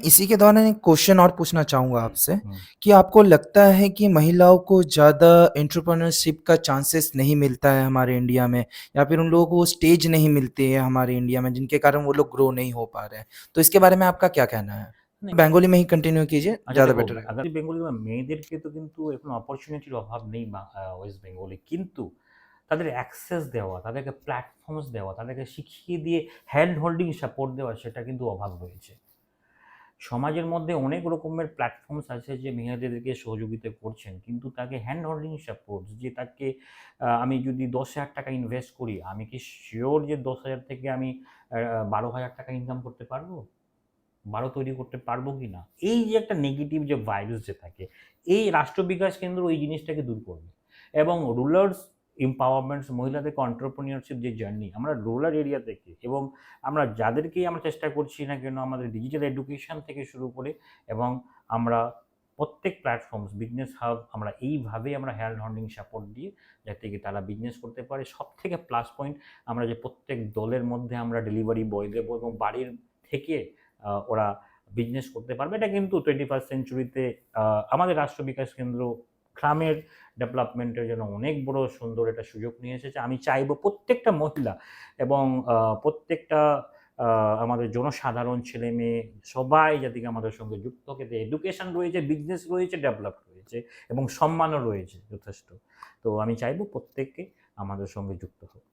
इसी के दौरान एक क्वेश्चन और पूछना चाहूँगा हुँ, आपसे हुँ। कि आपको लगता है कि महिलाओं को ज़्यादा एंटरप्रेन्योरशिप का चांसेस नहीं मिलता है हमारे इंडिया में या फिर उन लोगों को वो स्टेज नहीं मिलती है हमारे इंडिया में जिनके कारण वो लोग ग्रो नहीं हो पा रहे हैं। तो इसके बारे में आपका क्या कहना है? नहीं, बेंगोली में ही कंटिन्यू कीजिए, আচ্ছা ज़्यादा দেখো, बेटर रहेगा। আগামী বেঙ্গলি বা মেয়েদেরকে তো কিন্তু এখন অপরচুনিটির অভাব নেই ওয়েস্ট বেঙ্গলে। কিন্তু তাদের অ্যাক্সেস দেওয়া, তাদেরকে প্ল্যাটফর্মস দেওয়া, তাদেরকে শিখিয়ে দিয়ে হ্যান্ড হোল্ডিং সাপোর্ট দেওয়া সেটা কিন্তু অভাব রয়েছে। সমাজের মধ্যে অনেক রকমের প্ল্যাটফর্মস আছে যে মেয়েদেরকে সহযোগিতা করছেন। কিন্তু তাকে হ্যান্ড হোল্ডিং সাপোর্ট যে তাকে আমি যদি ৳১০,০০০ ইনভেস্ট করি, আমি কি সিওর যে ১০,০০০ থেকে আমি ৳১২,০০০ ইনকাম করতে পারবো? ১২ তৈরি করতে পারবো কিনা? এই যে একটা নেগেটিভ যে ভাইরাস যে থাকে, এই রাষ্ট্র বিকাশ কেন্দ্র এই জিনিসটাকে দূর করবে। এবং রুরালস এম্পাওয়ারমেন্টস মহিলাদেরকে এন্টারপ্রেনিউরশিপ যে জার্নি আমরা রুরাল এরিয়া থেকে এবং আমরা যাদেরকেই আমরা চেষ্টা করছি না কেন আমাদের ডিজিটাল এডুকেশন থেকে শুরু করে এবং আমরা প্রত্যেক প্ল্যাটফর্মস বিজনেস হাব আমরা এইভাবেই আমরা হ্যান্ড হোল্ডিং সাপোর্ট দিয়ে যাতে কি তারা বিজনেস করতে পারে। সবথেকে প্লাস পয়েন্ট আমরা যে প্রত্যেক দলের মধ্যে আমরা ডেলিভারি বয় দেবো এবং বাড়ির থেকে ওরা বিজনেস করতে পারবে। এটা কিন্তু 21st সেঞ্চুরিতে আমাদের রাষ্ট্র বিকাশ কেন্দ্র গ্রামের ডেভেলপমেন্টের জন্য অনেক বড় সুন্দর একটা সুযোগ নিয়ে এসেছে। আমি চাইবো প্রত্যেকটা মহিলা এবং প্রত্যেকটা আমাদের জনসাধারণ ছেলে-মেয়ে সবাই যাতে আমাদের সঙ্গে যুক্ত থাকে। এডুকেশন রয়েছে, বিজনেস রয়েছে, ডেভেলপ রয়েছে এবং সম্মানও রয়েছে যথেষ্ট। তো আমি চাইবো প্রত্যেককে আমাদের সঙ্গে যুক্ত হোক।